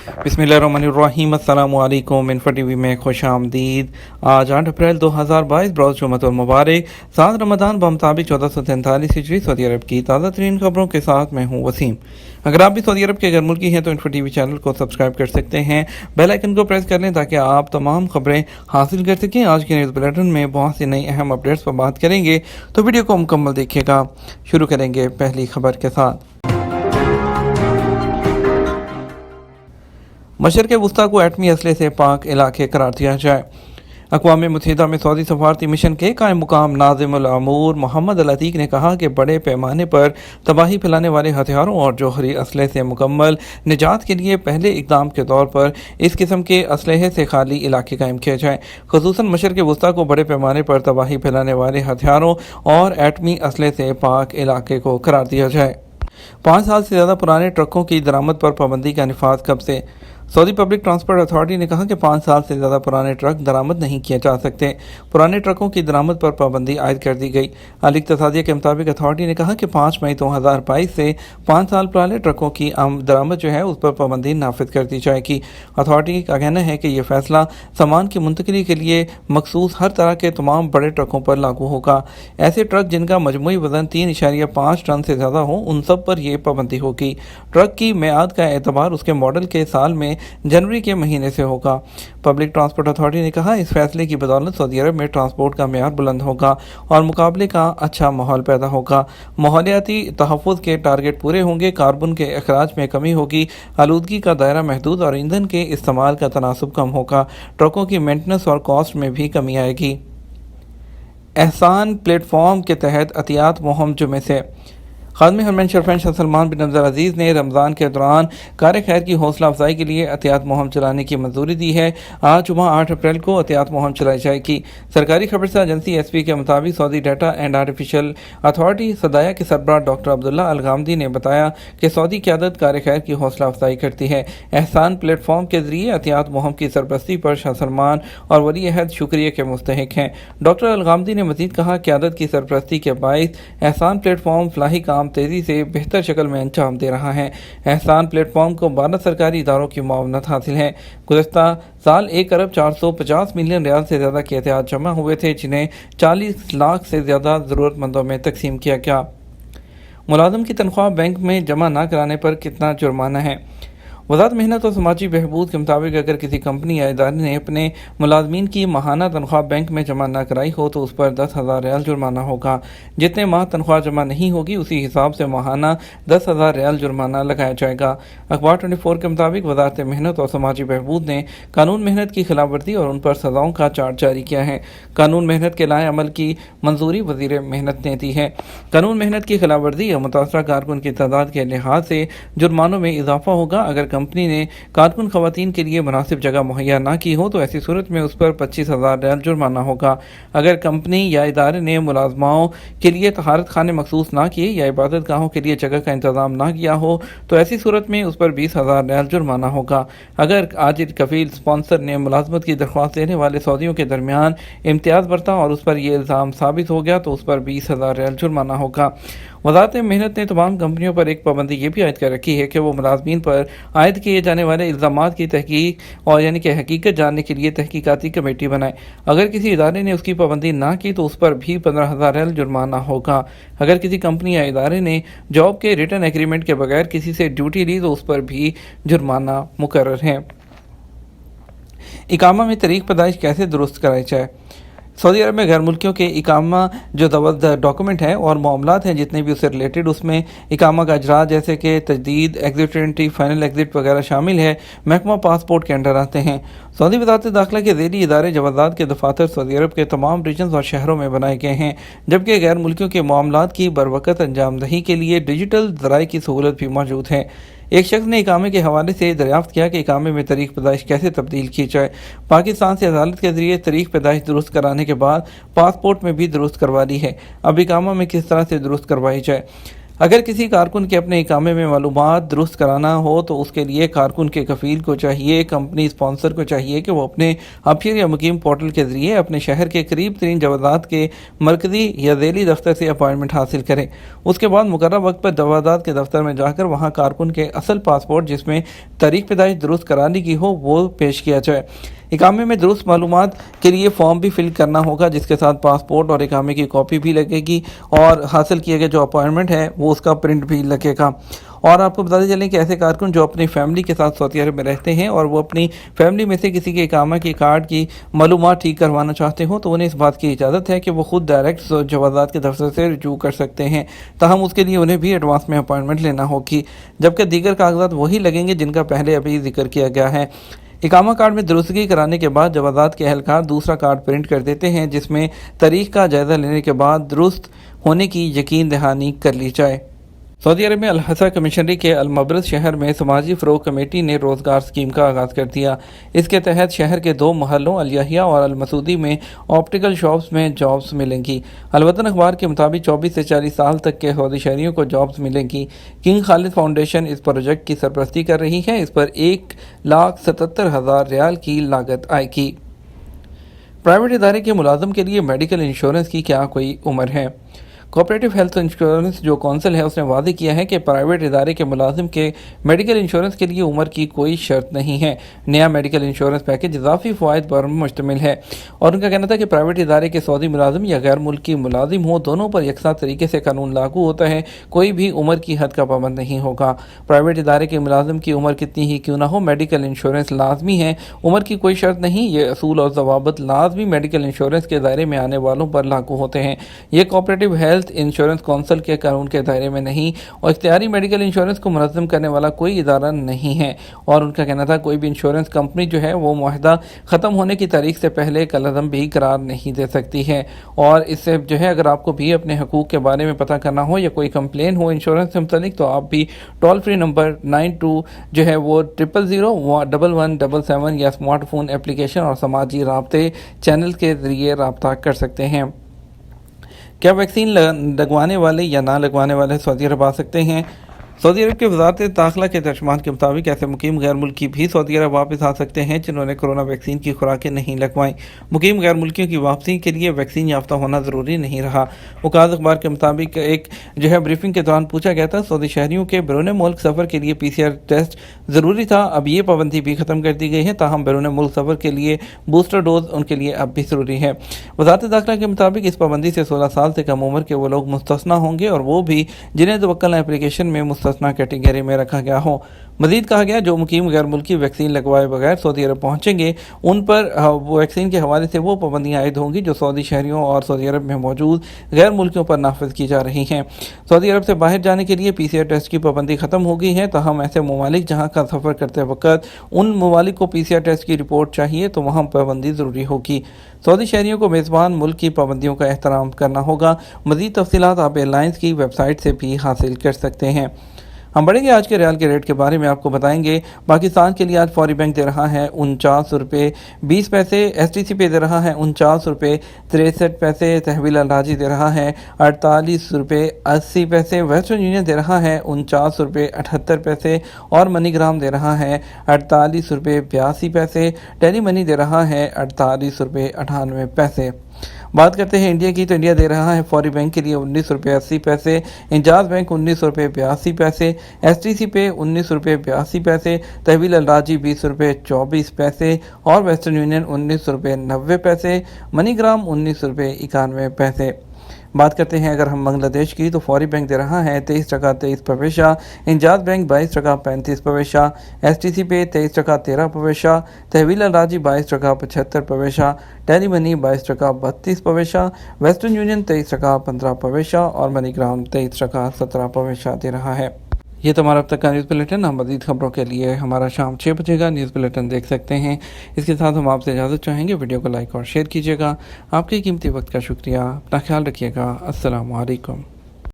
बिस्मिल्लाहिर्रहमानिर्रहीम। अस्सलामु अलैकुम। इन्फो टीवी में खुश आमदीद। आज 8 अप्रैल 2022 बरोज़ जुम्मतुल मुबारक 7 रमज़ान बमुताबिक 1443 हिजरी सऊदी अरब की ताज़ा तरीन खबरों के साथ मैं हूँ वसीम। अगर आप भी सऊदी अरब के घर मुल्की हैं तो इन्फो टीवी चैनल को सब्सक्राइब कर सकते हैं, बेल आइकन को प्रेस कर लें ताकि आप तमाम खबरें हासिल कर सकें। आज के न्यूज़ बुलेटिन में बहुत सी नई अहम अपडेट्स पर बात करेंगे, तो वीडियो को मुकम्मल देखिएगा। शुरू करेंगे पहली खबर के साथ। मशरक़ वस्ता को एटमी असले से पाक इलाके करार दिया जाए। अक़वाम मुत्तहिदा में सऊदी सफारती मिशन के कायम मुकाम नाज़िमुल अमूर मोहम्मद अल अतीक ने कहा कि बड़े पैमाने पर तबाही फैलाने वाले हथियारों और जौहरी असले से मुकम्मल निजात के लिए पहले इक़दाम के तौर पर इस किस्म के असलहे से खाली इलाके कायम किए जाएँ। ख़ुसूसन मशरक़ वस्ता को बड़े पैमाने पर तबाही फैलाने वाले हथियारों और एटमी असले से पाक इलाके को करार दिया जाए। 5 साल से ज़्यादा पुराने ट्रकों की दरामद पर पाबंदी का निफाज कब से। सऊदी पब्लिक ट्रांसपोर्ट अथॉरिटी ने कहा कि 5 साल से ज़्यादा पुराने ट्रक दरामद नहीं किए जा सकते। पुराने ट्रकों की दरामद पर पाबंदी आयद कर दी गई। अली इक़्तिसादिया के मुताबिक अथॉरिटी ने कहा कि 5 मई 2022 से 5 साल पुराने ट्रकों की दरामद जो है उस पर पाबंदी नाफिज कर दी जाएगी। अथॉरिटी का कहना है कि यह फैसला सामान की मुंतकिली के लिए मखसूस हर तरह के तमाम बड़े ट्रकों पर लागू होगा। ऐसे ट्रक जिनका मजमूई वज़न 3.5 टन से ज़्यादा हो उन सब पर यह पाबंदी होगी। ट्रक की मियाद का एतबार उसके मॉडल के साल में जनवरी के महीने से होगा। पब्लिक ट्रांसपोर्ट अथॉरिटी ने कहा इस फैसले की बदौलत सऊदी अरब में ट्रांसपोर्ट का मेयार बुलंद होगा और मुकाबले का अच्छा माहौल पैदा होगा। माहौलियाती तहफ़्फ़ुज़ के टारगेट पूरे होंगे, कार्बन के अखराज में कमी होगी, आलूदगी का दायरा महदूद और ईंधन के इस्तेमाल का तनासुब कम होगा। ट्रकों की मेंटेनेंस और कॉस्ट में भी कमी आएगी। एहसान प्लेटफॉर्म के तहत अतियात मुहिम जुमे से। खादम हरमैन शरफैन शाह सलमान बिन अब्दुल अजीज़ ने रमज़ान के दौरान कार खैर की हौसला अफजाई के लिए एहतियात मुहिम चलाने की मंजूरी दी है। आज जुमा 8 अप्रैल को एहतियात मुहिम चलाई जाएगी। सरकारी खबरसा एजेंसी एसपी के मुताबिक Saudi data and artificial authority सदाया के सरबराह डॉक्टर अब्दुल्ला अल गामदी ने बताया कि सऊदी क़यादत कार खैर की हौसला अफजाई करती है। एहसान प्लेटफॉर्म के जरिए एहतियात मुहिम की सरपरस्ती पर शाह सलमान और वली अहद शुक्रिया के मुस्तहिक हैं। डॉक्टर अल गामदी ने मजीद कहा क़यादत की सरपरस्ती के बाइस एहसान प्लेटफॉर्म फलाही काम तेज़ी से बेहतर शक्ल में अंजाम दे रहा है। एहसान प्लेटफॉर्म को 12 सरकारी इदारों की मुआवनत हासिल है। गुज़श्ता साल 1 अरब 450 मिलियन रियाल से ज़्यादा के एहतियात जमा हुए थे, जिन्हें 40 लाख से ज़्यादा ज़रूरतमंदों में तकसीम किया गया। मुलाजिम की तनख्वाह बैंक में जमा न कराने पर कितना जुर्माना है। वज़ारत मेहनत और समाजी बहबूद के मुताबिक अगर किसी कंपनी या इदारे ने अपने मुलाजमीन की माहाना तनख्वाह बैंक में जमा न कराई हो तो उस पर 10,000 रियाल जुर्माना होगा। जितने माह तनख्वाह जमा नहीं होगी उसी हिसाब से माहाना 10,000 रियाल जुर्माना लगाया जाएगा। अखबार 24 के मुताबिक वज़ारत मेहनत और समाजी बहबूद ने कानून मेहनत की खिलाफवर्जी और उन पर सज़ाओं का चार्ट जारी किया है। कानून मेहनत के लाए अमल की मंजूरी वज़ीर मेहनत ने दी है। कानून मेहनत की खिलाफवर्जी या मुतासरा कारकुन की तादाद के लिहाज से जुर्मानों में इजाफा होगा। अगर कंपनी ने कारकुन खवातीन के लिए मुनासिब जगह मुहैया ना की हो तो ऐसी सूरत में उस पर 25,000 रियाल जुर्माना होगा। अगर कंपनी या इदारे ने मुलाजमाओं के लिए तहारत खाने मखसूस ना किए या इबादत गाहों के लिए जगह का इंतजाम ना किया हो तो ऐसी सूरत में उस पर 20,000 रियाल जुर्माना होगा। अगर आजिर कफील स्पॉन्सर ने मुलाजमत की दरख्वास्त देने वाले सऊदियों के दरमियान इम्तियाज बरता और उस पर यह इल्ज़ाम साबित हो गया तो उस पर 20,000 रियाल जुर्माना होगा। वज़ारत मेहनत ने तमाम कंपनियों पर एक पाबंदी ये भी आयद कर रखी है कि वो मुलाजमीन पर आयद किए जाने वाले इल्ज़ामात की तहकीक और यानी कि हकीकत जानने के लिए तहकीकाती कमेटी बनाए। अगर किसी इदारे ने उसकी पाबंदी ना की तो उस पर भी 15,000 रियाल जुर्माना होगा। अगर किसी कंपनी या इदारे ने जॉब के रिटन एग्रीमेंट के बगैर किसी से ड्यूटी ली तो उस पर भी जुर्माना मुकर्रर है। इकामा में तारीख पैदाइश कैसे दुरुस्त कराई जाए। सऊदी अरब में गैर मुल्कियों के इकामा जो डॉक्यूमेंट हैं और मामलात हैं जितने भी उससे रिलेटेड उसमें इकामा का अजरा जैसे कि तजदीद, एग्जिट एंट्री, फाइनल एग्जिट वगैरह शामिल है, महकमा पासपोर्ट के अंडर आते हैं। सऊदी वज़ारत दाखिला के ज़ेरी इदारे जवाज़ात के दफातर सऊदी अरब के तमाम रीजन्स और शहरों में बनाए गए हैं, जबकि गैर मुल्कियों के मामलात की बरवक़्त अंजामदही के लिए डिजिटल ज़राए की सहूलत भी मौजूद है। एक शख्स ने इकामे के हवाले से दरियाफ्त किया कि इकामे में तारीख पैदाइश कैसे तब्दील की जाए। पाकिस्तान से अदालत के जरिए तारीख पैदाइश दुरुस्त कराने के बाद पासपोर्ट में भी दुरुस्त करवा ली है। अब इकामा में किस तरह से दुरुस्त करवाई जाए। اگر کسی کارکن کے اپنے اقامے میں معلومات درست کرانا ہو تو اس کے لیے کارکن کے کفیل کو چاہیے، کمپنی اسپانسر کو چاہیے کہ وہ اپنے ابشر یا مقیم پورٹل کے ذریعے اپنے شہر کے قریب ترین جوازات کے مرکزی یا ذیلی دفتر سے اپائنٹمنٹ حاصل کرے۔ اس کے بعد مقررہ وقت پر جوازات کے دفتر میں جا کر وہاں کارکن کے اصل پاسپورٹ جس میں تاریخ پیدائش درست کرانے کی ہو وہ پیش کیا جائے۔ اقامے میں درست معلومات کے لیے فارم بھی فل کرنا ہوگا جس کے ساتھ پاسپورٹ اور اقامے کی کاپی بھی لگے گی اور حاصل کیے گئے جو اپائنٹمنٹ ہے وہ اس کا پرنٹ بھی لگے گا۔ اور آپ کو بتاتے چلیں کہ ایسے کارکن جو اپنی فیملی کے ساتھ سعودی عرب میں رہتے ہیں اور وہ اپنی فیملی میں سے کسی کے اقامہ کی کارڈ کی معلومات ٹھیک کروانا چاہتے ہوں تو انہیں اس بات کی اجازت ہے کہ وہ خود ڈائریکٹ جوازات کے دفتر سے رجوع کر سکتے ہیں، تاہم اس کے لیے انہیں بھی ایڈوانس میں اپائنٹمنٹ لینا ہوگی، جبکہ دیگر کاغذات وہی لگیں گے جن کا پہلے ابھی ذکر کیا گیا ہے۔ اقامہ کارڈ میں درستگی کرانے کے بعد جوازات کے اہلکار دوسرا کارڈ پرنٹ کر دیتے ہیں جس میں تاریخ کا جائزہ لینے کے بعد درست ہونے کی یقین دہانی کر لی جائے۔ سعودی عرب میں الحصہ کمشنری کے المبرز شہر میں سماجی فروغ کمیٹی نے روزگار اسکیم کا آغاز کر دیا۔ اس کے تحت شہر کے 2 محلوں الیحیہ اور المسعودی میں آپٹیکل شاپس میں جابز ملیں گی۔ الوطن اخبار کے مطابق 24 سے 40 سال تک کے سعودی شہریوں کو جابز ملیں گی۔ کنگ خالد فاؤنڈیشن اس پروجیکٹ کی سرپرستی کر رہی ہے۔ اس پر 1,77,000 ریال کی لاگت آئے گی۔ پرائیویٹ ادارے کے ملازم کے لیے میڈیکل انشورنس کی کیا کوئی عمر ہے؟ کوآپریٹو ہیلتھ انشورنس جو کونسل ہے اس نے واضح کیا ہے کہ پرائیویٹ ادارے کے ملازم کے میڈیکل انشورنس کے لیے عمر کی کوئی شرط نہیں ہے۔ نیا میڈیکل انشورنس پیکیج اضافی فوائد پر مشتمل ہے اور ان کا کہنا تھا کہ پرائیویٹ ادارے کے سعودی ملازم یا غیر ملکی ملازم ہوں دونوں پر یکساں طریقے سے قانون لاگو ہوتا ہے، کوئی بھی عمر کی حد کا پابند نہیں ہوگا۔ پرائیویٹ ادارے کے ملازم کی عمر کتنی ہی کیوں نہ ہو میڈیکل انشورنس لازمی ہے، عمر کی کوئی شرط نہیں۔ یہ اصول اور ضوابط لازمی میڈیکل انشورنس کے دائرے میں آنے والوں پر لاگو ہوتے ہیں۔ یہ کوآپریٹو ہیلتھ انشورنس کونسل کے قانون کے دائرے میں نہیں اور اختیاری میڈیکل انشورنس کو منظم کرنے والا کوئی ادارہ نہیں ہے، اور ان کا کہنا تھا کوئی بھی انشورنس کمپنی جو ہے وہ معاہدہ ختم ہونے کی تاریخ سے پہلے کالعدم بھی قرار نہیں دے سکتی ہے۔ اور اس سے جو ہے اگر آپ کو بھی اپنے حقوق کے بارے میں پتہ کرنا ہو یا کوئی کمپلین ہو انشورنس سے متعلق تو آپ بھی ٹول فری نمبر 92 جو ہے وہ 0001177 یا اسمارٹ فون اپلیکیشن اور سماجی رابطے چینل کے ذریعے رابطہ کر سکتے ہیں۔ کیا ویکسین لگوانے والے یا نہ لگوانے والے سعودی عرب آ سکتے ہیں؟ سعودی عرب کی وزارت داخلہ کے ترجمان کے مطابق ایسے مقیم غیر ملکی بھی سعودی عرب واپس آ سکتے ہیں جنہوں نے کورونا ویکسین کی خوراکیں نہیں لگوائیں۔ مقیم غیر ملکیوں کی واپسی کے لیے ویکسین یافتہ ہونا ضروری نہیں رہا۔ وکالت اخبار کے مطابق ایک جو ہے بریفنگ کے دوران پوچھا گیا تھا سعودی شہریوں کے بیرون ملک سفر کے لیے PCR ٹیسٹ ضروری تھا، اب یہ پابندی بھی ختم کر دی گئی ہے، تاہم بیرون ملک سفر کے لیے بوسٹر ڈوز ان کے لیے اب بھی ضروری ہے۔ وزارت داخلہ کے مطابق اس پابندی سے 16 سال سے کم عمر کے وہ لوگ مستثنیٰ ہوں گے اور وہ بھی جنہیں توکل اپلیکیشن میں مستثنیٰ کیٹیگری میں رکھا گیا ہو۔ مزید کہا گیا جو مقیم غیر ملکی ویکسین لگوائے بغیر سعودی عرب پہنچیں گے ان پر ویکسین کے حوالے سے وہ پابندیاں عائد ہوں گی جو سعودی شہریوں اور سعودی عرب میں موجود غیر ملکیوں پر نافذ کی جا رہی ہیں۔ سعودی عرب سے باہر جانے کے لیے PCR ٹیسٹ کی پابندی ختم ہو گئی ہے، تاہم ایسے ممالک جہاں کا سفر کرتے وقت ان ممالک کو PCR ٹیسٹ کی رپورٹ چاہیے تو وہاں پابندی ضروری ہوگی۔ سعودی شہریوں کو میزبان ملک کی پابندیوں کا احترام کرنا ہوگا۔ مزید تفصیلات آپ ایئر لائنز کی ویب سائٹ سے بھی حاصل کر سکتے ہیں۔ ہم بڑھیں گے آج کے ریال کے ریٹ کے بارے میں آپ کو بتائیں گے۔ پاکستان کے لیے آج فوری بینک دے رہا ہے 49 روپے 20 پیسے، STC پہ دے رہا ہے 49 روپے 63 پیسے، تحویل الراجی دے رہا ہے 48 روپے 80 پیسے، ویسٹرن یونین دے رہا ہے 49 روپے 78 پیسے اور منی گرام دے رہا ہے 48 روپے 82 پیسے، ٹیلی منی دے رہا ہے 48 روپے 98 پیسے۔ بات کرتے ہیں انڈیا کی تو انڈیا دے رہا ہے فوری بینک کے لیے 19 روپے 80 پیسے، انجاز بینک 19 روپے 82 پیسے، STC پہ 19 روپے 82 پیسے، تحویل الراجی 20 روپے 24 پیسے اور ویسٹرن یونین 19 روپے 90 پیسے، منی گرام 19 روپے 91 پیسے۔ بات کرتے ہیں اگر ہم بنگلہ دیش کی تو فوری بینک دے رہا ہے 23 ٹکا 23 پیسہ، انجاز بینک 22 ٹکا 35 پیسہ، STC پہ 23 ٹکا 13 پیسہ، تحویل الراجی 22 ٹکا 75 پیسہ، ٹیلی منی 22 ٹکا 32 پیسہ، ویسٹرن یونین 23 ٹکا 15 پیسہ اور منی گرام 23 ٹکا 17 پیسہ دے رہا ہے۔ یہ تو ہمارا اب تک کا نیوز بلیٹن۔ ہم مزید خبروں کے لیے ہمارا شام 6 بجے کا نیوز بلیٹن دیکھ سکتے ہیں۔ اس کے ساتھ ہم آپ سے اجازت چاہیں گے، ویڈیو کو لائک اور شیئر کیجیے گا۔ آپ کے قیمتی وقت کا شکریہ، اپنا خیال رکھیے گا۔ السلام علیکم۔